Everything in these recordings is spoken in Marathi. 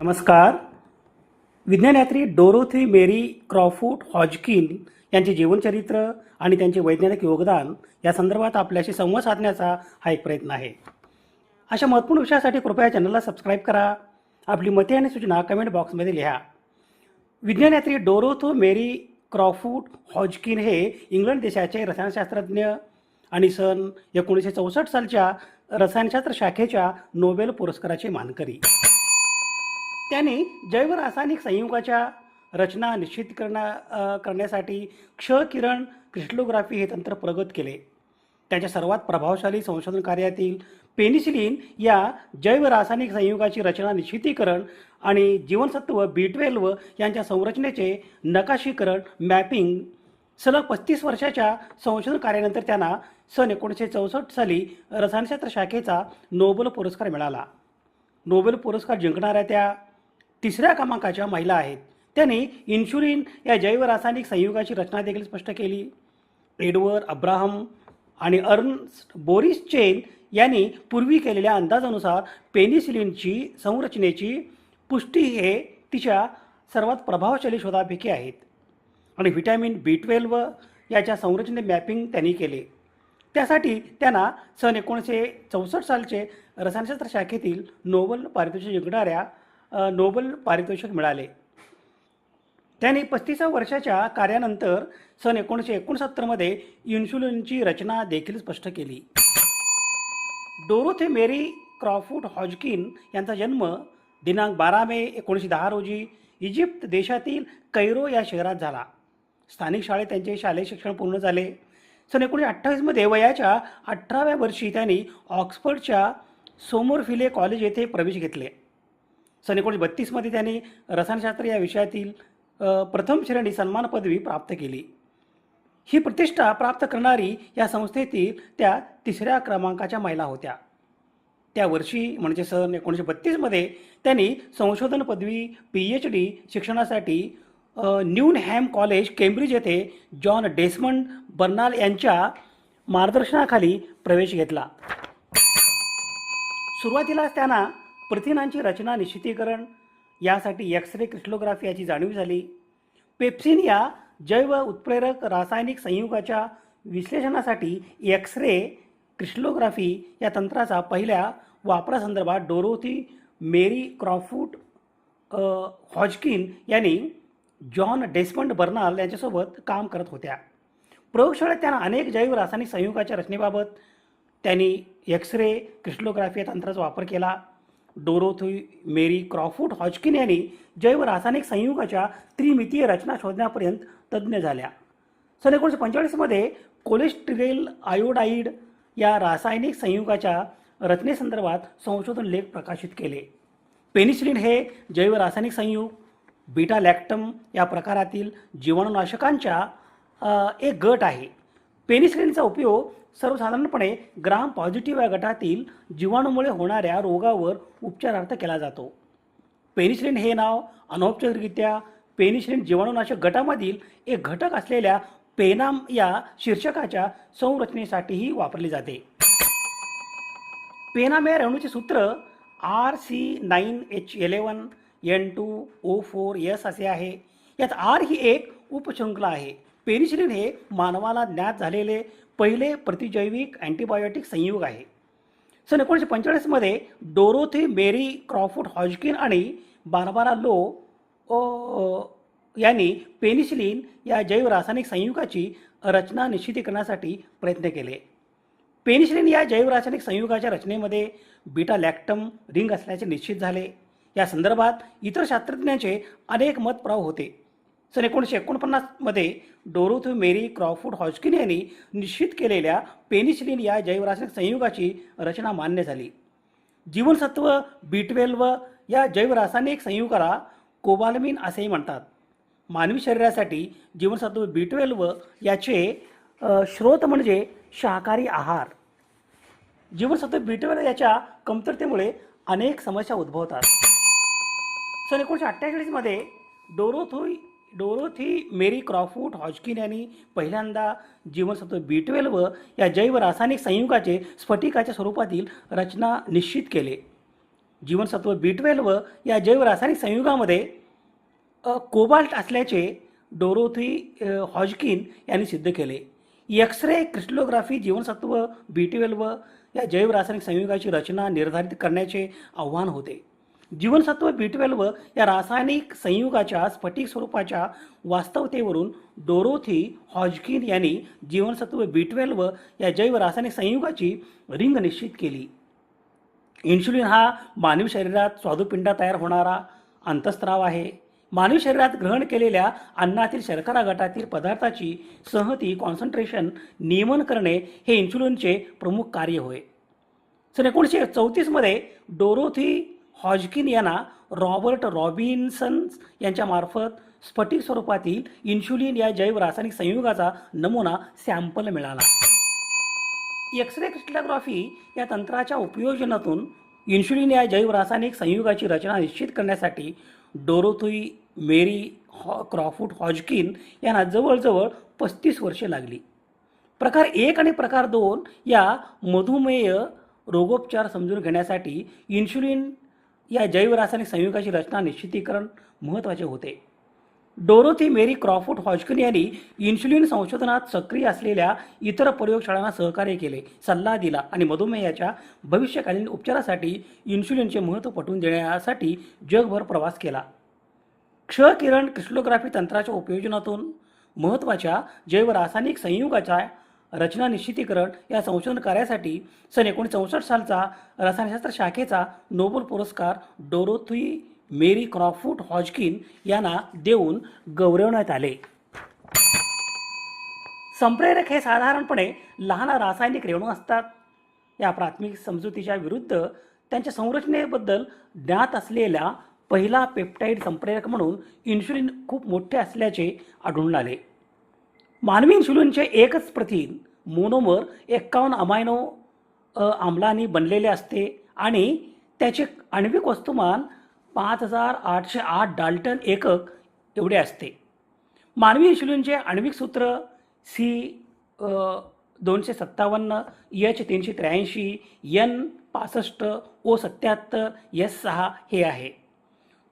नमस्कार. विज्ञानयात्री डोरोथी मेरी क्रॉफूड हॉजकिन यांचे जीवनचरित्र आणि त्यांचे वैज्ञानिक योगदान या संदर्भात आपल्याशी संवाद साधण्याचा हा एक प्रयत्न आहे. अशा महत्त्वपूर्ण विषयासाठी कृपया चॅनलला सबस्क्राईब करा. आपली मते आणि सूचना कमेंट बॉक्समध्ये लिहा. विज्ञानयात्री डोरोथो मेरी क्रॉफूड हॉजकिन हे इंग्लंड देशाचे रसायनशास्त्रज्ञ आणि सन 1964 सालच्या रसायनशास्त्र शाखेच्या नोबेल पुरस्काराचे मानकरी. त्यांनी जैव रासायनिक संयुगाच्या रचना निश्चित करण्यासाठी क्ष किरण क्रिस्टलोग्राफी हे तंत्र प्रगत केले. त्यांच्या सर्वात प्रभावशाली संशोधन कार्यातील पेनिसिलिन या जैव रासायनिक संयुगाची रचना निश्चितीकरण आणि जीवनसत्व B12 यांच्या संरचनेचे नकाशीकरण मॅपिंग सलग 35 वर्षाच्या संशोधन कार्यानंतर त्यांना सन 1964 साली रसायनशास्त्र शाखेचा नोबेल पुरस्कार मिळाला. नोबेल पुरस्कार जिंकणाऱ्या त्या तिसऱ्या क्रमांकाच्या महिला आहेत. त्यांनी इन्शुलिन या जैव रासायनिक संयुगाची रचना देखील स्पष्ट केली. एडवर्ड अब्राहम आणि अर्न्स्ट बोरिस चेन यांनी पूर्वी केलेल्या अंदाजानुसार पेनिसिलिनची संरचनेची पुष्टी हे तिच्या सर्वात प्रभावशाली शोधापैकी आहेत. आणि व्हिटॅमिन B12 याच्या संरचने मॅपिंग त्यांनी केले. त्यासाठी त्यांना सन 1964 सालचे रसायनशास्त्र शाखेतील नोबेल पारितोषिक जिंकणाऱ्या नोबेल पारितोषिक मिळाले. त्यांनी 35 वर्षाच्या कार्यानंतर सन 1969 मध्ये इन्शुलिनची रचना देखील स्पष्ट केली. डोरोथी मेरी क्रॉफूड हॉजकिन यांचा जन्म दिनांक 12 मे 1910 रोजी इजिप्त देशातील कैरो या शहरात झाला. स्थानिक शाळेत त्यांचे शालेय शिक्षण पूर्ण झाले. सन 1928 मध्ये वयाच्या 18व्या वर्षी त्यांनी ऑक्सफर्डच्या सोमरफिले कॉलेज येथे प्रवेश घेतले. सन 1932 मध्ये त्यांनी रसायनशास्त्र या विषयातील प्रथम श्रेणी सन्मान पदवी प्राप्त केली. ही प्रतिष्ठा प्राप्त करणारी या संस्थेतील त्या तिसऱ्या क्रमांकाच्या महिला होत्या. त्या वर्षी म्हणजे सन 1932 मध्ये त्यांनी संशोधन पदवी PhD शिक्षणासाठी न्यूनहॅम कॉलेज केम्ब्रिज येथे जॉन डेसमंड बर्नाल यांच्या मार्गदर्शनाखाली प्रवेश घेतला. सुरुवातीलाच त्यांना प्रथिनांची रचना निश्चितीकरण यासाठी एक्स-रे क्रिस्टलोग्राफी याची जाणीव झाली. पेप्सिन या जैव उत्प्रेरक रासायनिक संयुगाच्या विश्लेषणासाठी एक्स-रे क्रिस्टलोग्राफी या तंत्राचा पहिल्या वापरासंदर्भात डोरोथी मेरी क्रॉफूड हॉजकिन यांनी जॉन डेसमंड बर्नाल यांच्यासोबत काम करत होत्या. प्रयोगशाळेत त्यांना अनेक जैव रासायनिक संयुगाच्या रचनेबाबत त्यांनी एक्स-रे क्रिस्टलोग्राफी या तंत्राचा वापर केला. डोरोथी मेरी क्रॉफूड हॉजकिन यांनी जैव रासायनिक संयुगाच्या त्रिमितीय रचना शोधण्यापर्यंत तज्ज्ञ झाल्या. सन 1945 मध्ये कोलेस्टेरॉल आयोडाईड या रासायनिक संयुगाच्या रचनेसंदर्भात संशोधन लेख प्रकाशित केले. पेनिसिलिन हे जैव रासायनिक संयुग बीटा लॅक्टम या प्रकारातील जीवाणुनाशकांच्या एक गट आहे. पेनिसिलिनचा उपयोग सर्वसाधारणपणे ग्राम पॉझिटिव्ह या गटातील जीवाणूमुळे होणाऱ्या रोगावर उपचारार्थ केला जातो. पेनिसिलिन हे नाव अनौपचारिकरित्या पेनिसिलिन जीवाणुनाशक गटामधील एक घटक असलेल्या पेनाम या शीर्षकाच्या संरचनेसाठीही वापरले जाते. पेनाम या रेणूचे सूत्र RC9H11N2O4S असे आहे. यात R ही एक उपशृंखला आहे. पेनिसिलिन हे मानवाला ज्ञात झालेले पहिले प्रतिजैविक अँटीबायोटिक संयुग आहे. सन 1945 मध्ये डोरोथी मेरी क्रॉफूड हॉजकिन आणि बार्बारा लो यांनी पेनिसिलिन या जैव रासायनिक संयुगाची रचना निश्चितीकरणासाठी प्रयत्न केले. पेनिसिलिन या जैव रासायनिक संयुगाच्या रचनेमध्ये बीटा लॅक्टम रिंग असल्याचे निश्चित झाले. या संदर्भात इतर शास्त्रज्ञांचे अनेक मतप्रवाह होते. सन 1949 मध्ये डोरोथी मेरी क्रॉफूड हॉजकिन यांनी निश्चित केलेल्या पेनिसिलिन या जैव रासायनिक संयुगाची रचना मान्य झाली. जीवनसत्व B12 या जैव रासायनिक संयुगाला कोबालमिन असेही म्हणतात. मानवी शरीरासाठी जीवनसत्व B12 याचे स्रोत म्हणजे शाकाहारी आहार. जीवनसत्व B12 याच्या कमतरतेमुळे अनेक समस्या उद्भवतात. सन 1948 मध्ये डोरोथी मेरी क्रॉफूड हॉजकिन यांनी पहिल्यांदा जीवनसत्व B12 या जैव रासायनिक संयुगाचे स्फटिकाच्या स्वरूपातील रचना निश्चित केले. जीवनसत्व B12 या जैवरासायनिक संयुगामध्ये कोबाल्ट असल्याचे डोरोथी हॉजकिन यांनी सिद्ध केले. एक्स-रे क्रिस्टलोग्राफी जीवनसत्व B12 या जैवरासायनिक संयुगाची रचना निर्धारित करण्याचे आव्हान होते. जीवनसत्व B12 या रासायनिक संयुगाच्या स्फटिक स्वरूपाच्या वास्तवतेवरून डोरोथी हॉजकिन यांनी जीवनसत्व B12 या जैवरासायनिक संयुगाची रिंग निश्चित केली. इन्शुलिन हा मानवी शरीरात स्वादुपिंडात तयार होणारा अंतस्त्राव आहे. मानवी शरीरात ग्रहण केलेल्या अन्नातील शर्करा गटातील पदार्थाची संहती कॉन्सन्ट्रेशन नियमन करणे हे इन्शुलिनचे प्रमुख कार्य होय. सन 1934 डोरोथी हॉजकिन यांना रॉबर्ट रॉबिन्सन यांच्यामार्फत स्फटिक स्वरूपातील इन्शुलिन या जैव रासायनिक संयुगाचा नमुना सॅम्पल मिळाला. एक्स-रे क्रिस्टलोग्राफी या तंत्राच्या उपयोजनातून इन्शुलिन या जैव रासायनिक संयुगाची रचना निश्चित करण्यासाठी डोरोथी मेरी क्रॉफूट हॉजकिन यांना जवळजवळ 35 वर्षे लागली. प्रकार 1 आणि प्रकार 2 या मधुमेह रोगोपचार समजून घेण्यासाठी इन्शुलिन या जैवरासायनिक संयुगाची रचना निश्चितीकरण महत्त्वाचे होते. डोरोथी मेरी क्रॉफूट हॉजकिन यांनी इन्शुलिन संशोधनात सक्रिय असलेल्या इतर प्रयोगशाळांना सहकार्य केले, सल्ला दिला आणि मधुमेहाच्या भविष्यकालीन उपचारासाठी इन्शुलिनचे महत्त्व पटवून देण्यासाठी जगभर प्रवास केला. क्ष किरण क्रिस्टलोग्राफी तंत्राच्या उपयोजनातून महत्त्वाच्या जैवरासायनिक संयुगाच्या रचना निश्चितीकरण या संशोधन कार्यासाठी सन 1964 सालचा रसायनशास्त्र शाखेचा नोबेल पुरस्कार डोरोथी मेरी क्रॉफूट हॉजकिन यांना देऊन गौरवण्यात आले. संप्रेरक हे साधारणपणे लहान रासायनिक रेणू असतात. या प्राथमिक समजुतीच्या विरुद्ध त्यांच्या संरचनेबद्दल ज्ञात असलेला पहिला पेप्टाइड संप्रेरक म्हणून इन्शुलिन खूप मोठे असल्याचे आढळून आले. मानवी इन्शुलिनचे एकच प्रथिन मोनोमर 51 अमायनो आम्लांनी बनलेले असते आणि त्याचे आण्विक वस्तुमान 5808 डाल्टन एकक एवढे असते. मानवी इन्शुलिनचे आण्विक सूत्र C257 H383 N65 O77 S6 हे आहे.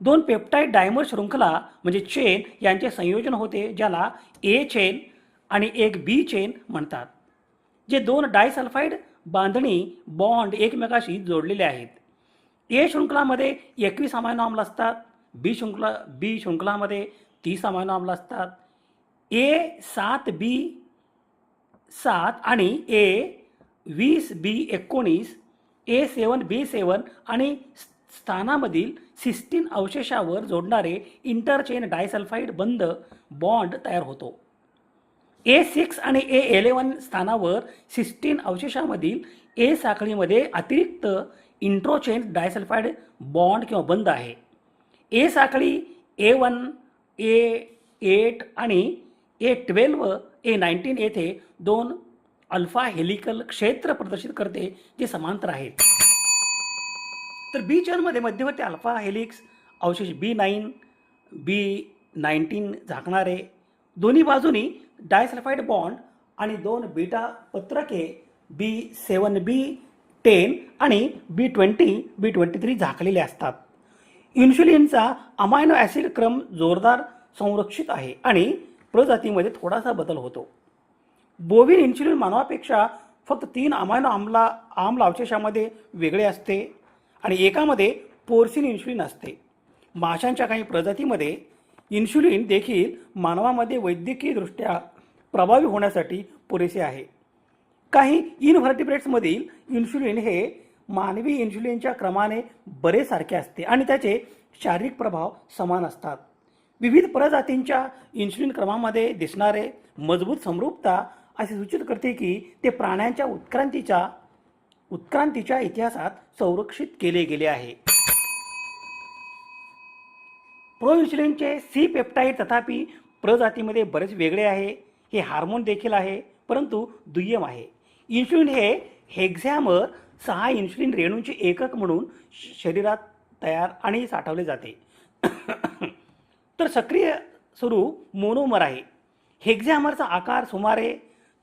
2 पेप्टाइड डायमर शृंखला म्हणजे चेन यांचे संयोजन होते, ज्याला A चेन आणि एक B चेन म्हणतात, जे 2 डायसल्फाइड बांधणी बॉन्ड एकमेकाशी जोडलेले आहेत. ए शृंखलामध्ये 21 अमायनो आम्ल असतात. बी शृंखलामध्ये 30 अमायनो आम्ल असतात. A7B7 आणि A20B19 A7B7 आणि स्थानामधील सिस्टीन अवशेषावर जोडणारे इंटरचेन डायसल्फाइड बंध बॉन्ड तयार होतो. A6 आणि A11 स्थानावर सिस्टीन अवशेषामधील ए साखळीमध्ये अतिरिक्त इंट्रोचेन डायसल्फाइड बॉन्ड किंवा बंध आहे. ए साखळी A1 A8 आणि A12 A19 येथे 2 अल्फा हेलिकल क्षेत्र प्रदर्शित करते जे समांतर आहेत. तर बी चेनमध्ये मध्यवर्ती अल्फा हेलिक्स अवशेष B9 B19 झाकणारे, दोन्ही बाजूनी डायसल्फाइड बॉन्ड आणि 2 बीटा पत्रके B7B10 आणि B20 झाकलेले असतात. इन्शुलिनचा अमायनो ॲसिड क्रम जोरदार संरक्षित आहे आणि प्रजातीमध्ये थोडासा बदल होतो. बोविन इन्शुलिन मानवापेक्षा फक्त 3 अमायनो आम्ल अवशेषामध्ये वेगळे असते आणि एकामध्ये पोर्सिन इन्शुलिन असते. माशांच्या काही प्रजातीमध्ये इन्शुलिन देखील मानवामध्ये वैद्यकीयदृष्ट्या प्रभावी होण्यासाठी पुरेसे आहे. काही इनव्हर्टिब्रेट्समधील इन्शुलिन हे मानवी इन्शुलिनच्या क्रमाने बरेच सारखे असते आणि त्याचे शारीरिक प्रभाव समान असतात. विविध प्रजातींच्या इन्शुलिन क्रमामध्ये दिसणारे मजबूत समरूपता असे सूचित करते की ते प्राण्यांच्या उत्क्रांतीच्या इतिहासात संरक्षित केले गेले आहे. प्रो इन्शुलिनचे सी पेप्टाइड तथापि प्रजातीमध्ये बरेच वेगळे आहे. हे हार्मोन देखील आहे परंतु दुय्यम आहे. इन्शुलिन हे हेक्झॅमर 6 इन्शुलिन रेणूंचे एकक म्हणून शरीरात तयार आणि साठवले जाते. तर सक्रिय स्वरूप मोनोमर आहे. हेक्झॅमरचा आकार सुमारे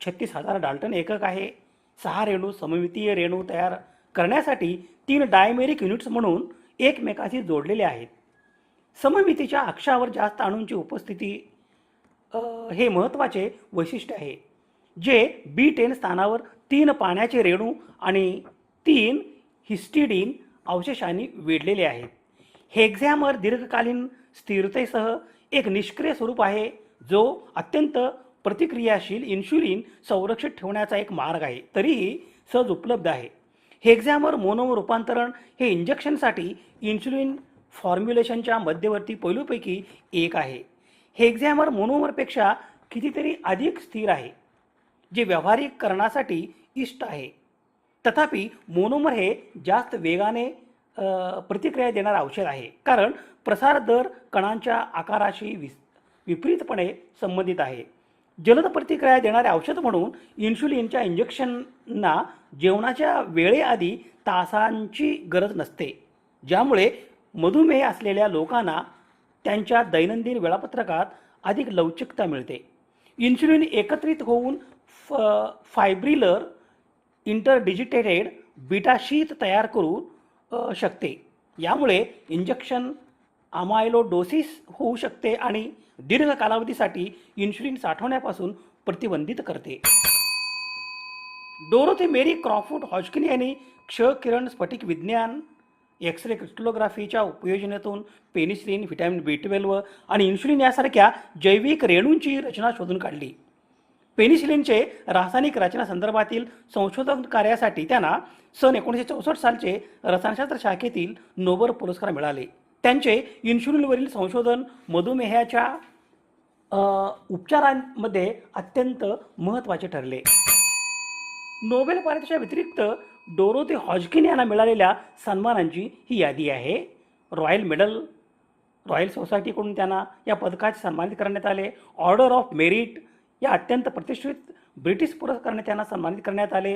36,000 डाल्टन एकक आहे. 6 रेणू सममितीय रेणू तयार करण्यासाठी 3 डायमेरिक युनिट्स म्हणून एकमेकाशी जोडलेले आहेत. सममितीच्या अक्षावर जास्त अणूंची उपस्थिती हे महत्त्वाचे वैशिष्ट्य आहे, जे B10 स्थानावर 3 पाण्याचे रेणू आणि 3 हिस्टिडीन अवशेषांनी वेढलेले आहेत. हेक्झॅमर दीर्घकालीन स्थिरतेसह एक निष्क्रिय स्वरूप आहे, जो अत्यंत प्रतिक्रियाशील इन्शुलिन संरक्षित ठेवण्याचा एक मार्ग आहे, तरीही सहज उपलब्ध आहे. हेक्झॅमर मोनोमर रूपांतरण हे इंजेक्शनसाठी इन्शुलिन फॉर्म्युलेशनच्या मध्यवर्ती पैलूपैकी एक आहे. हेक्झॅमर मोनोमरपेक्षा कितीतरी अधिक स्थिर आहे, जे व्यावहारिकरणासाठी इष्ट आहे. तथापि मोनोमर हे जास्त वेगाने प्रतिक्रिया देणारे औषध आहे, कारण प्रसार दर कणांच्या आकाराशी विपरीतपणे संबंधित आहे. जलद प्रतिक्रिया देणारे औषध म्हणून इन्शुलिनच्या इंजेक्शनना जेवणाच्या वेळेआधी तासांची गरज नसते, ज्यामुळे मधुमेह असलेल्या लोकांना त्यांच्या दैनंदिन वेळापत्रकात अधिक लवचिकता मिळते. इन्शुलिन एकत्रित होऊन फायब्रिलर इंटरडिजिटेटेड बीटा शीत तयार करू शकते. यामुळे इंजेक्शन अमायलोडोसिस होऊ शकते आणि दीर्घ कालावधीसाठी इन्शुलिन साठवण्यापासून प्रतिबंधित करते. डोरोथी मेरी क्रॉफोर्ड हॉजकिन यांनी क्ष किरण स्फटिक विज्ञान, एक्सरे क्रिस्टलोग्राफीच्या उपयोजनेतून पेनिसिलिन, व्हिटॅमिन B12 आणि इन्शुलिन यासारख्या जैविक रेणूंची रचना शोधून काढली. पेनिसिलिनचे रासायनिक रचना संदर्भातील संशोधन कार्यासाठी त्यांना सन 1964 सालचे रसायनशास्त्र शाखेतील नोबेल पुरस्कार मिळाले. त्यांचे इन्शुलिनवरील संशोधन मधुमेहाच्या उपचारांमध्ये अत्यंत महत्त्वाचे ठरले. नोबेल पारितोषिका व्यतिरिक्त डोरोथी हॉजकिन यांना मिळालेल्या सन्मानांची ही यादी आहे. रॉयल मेडल, रॉयल सोसायटीकडून त्यांना या पदकाचे सन्मानित करण्यात आले. ऑर्डर ऑफ मेरिट या अत्यंत प्रतिष्ठित ब्रिटिश पुरस्काराने त्यांना सन्मानित करण्यात आले.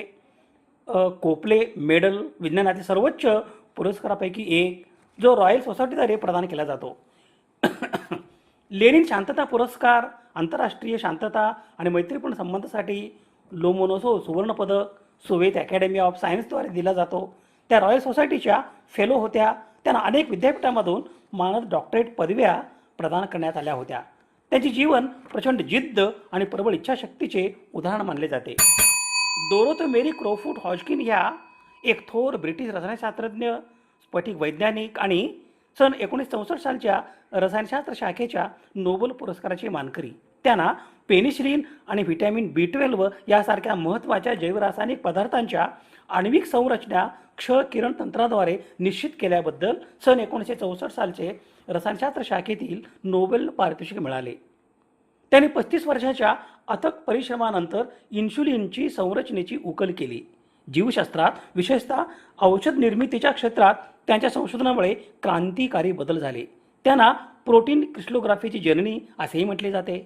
कोपले मेडल विज्ञानातील सर्वोच्च पुरस्कारापैकी एक, जो रॉयल सोसायटीद्वारे प्रदान केला जातो. लेनिन शांतता पुरस्कार आंतरराष्ट्रीय शांतता आणि मैत्रीपूर्ण संबंधासाठी लोमोनोसोव सुवर्ण पदक सोव्हिएत अकॅडमी ऑफ सायन्सद्वारे दिला जातो. त्या रॉयल सोसायटीच्या फेलो होत्या. त्यांना अनेक विद्यापीठांमधून मानद डॉक्टरेट पदव्या प्रदान करण्यात आल्या होत्या. त्यांचे जीवन प्रचंड जिद्द आणि प्रबळ इच्छाशक्तीचे उदाहरण मानले जाते. डोरोथी मेरी क्रॉफोर्ड हॉजकिन ह्या एक थोर ब्रिटिश रसायनशास्त्रज्ञ, स्फटिक वैज्ञानिक आणि सन 1964 सालच्या रसायनशास्त्र शाखेच्या नोबेल पुरस्काराचे मानकरी. त्यांना पेनिसिलिन आणि व्हिटॅमिन B12 यासारख्या महत्त्वाच्या जैवरासायनिक पदार्थांच्या आण्विक संरचना क्ष किरण तंत्राद्वारे निश्चित केल्याबद्दल सन 1964 सालचे रसायनशास्त्र शाखेतील नोबेल पारितोषिक मिळाले. त्यांनी 35 वर्षाच्या अथक परिश्रमानंतर इन्शुलिनची संरचनेची उकल केली. जीवशास्त्रात, विशेषतः औषध निर्मितीच्या क्षेत्रात त्यांच्या संशोधनामुळे क्रांतिकारी बदल झाले. त्यांना प्रोटीन क्रिस्टलोग्राफीची जननी असेही म्हटले जाते.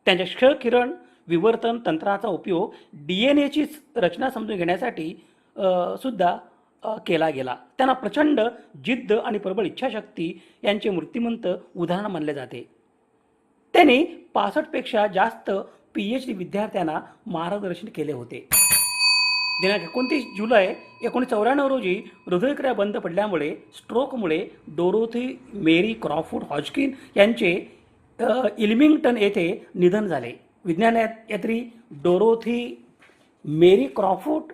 त्यांच्या क्ष किरण विवर्तन तंत्राचा उपयोग DNAची रचना समजून घेण्यासाठी सुद्धा केला गेला. त्यांना प्रचंड जिद्द आणि प्रबळ इच्छाशक्ती यांचे मूर्तिमंत उदाहरण मानले जाते. त्यांनी 65 पेक्षा जास्त PhD विद्यार्थ्यांना मार्गदर्शन केले होते. दिनांक 29 जुलै 1994 रोजी हृदयक्रिया बंद पडल्यामुळे स्ट्रोकमुळे डोरोथी मेरी क्रॉफोर्ड हॉजकिन यांचे इल्मिंग्टन येथे निधन झाले. विज्ञानयात्री डोरोथी मेरी क्रॉफोर्ड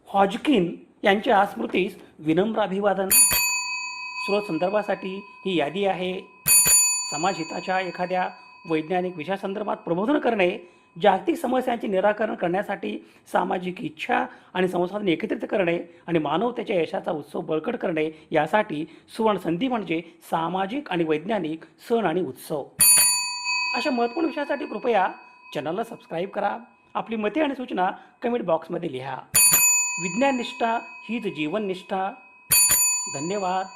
हॉजकिन यांच्या स्मृतीस विनम्र अभिवादन. स्रोत संदर्भासाठी ही यादी आहे. समाजहिताच्या एखाद्या वैज्ञानिक विषयासंदर्भात प्रबोधन करणे, जागतिक समस्यांचे निराकरण करण्यासाठी सामाजिक इच्छा आणि संसाधन एकत्रित करणे आणि मानवतेच्या यशाचा उत्सव बळकट करणे यासाठी सुवर्ण संधी म्हणजे सामाजिक आणि वैज्ञानिक सण आणि उत्सव. अशा महत्त्वपूर्ण विषयासाठी कृपया चॅनलला सबस्क्राईब करा. आपली मते आणि सूचना कमेंट बॉक्समध्ये लिहा. विज्ञान निष्ठा हीच जीवन निष्ठा. धन्यवाद.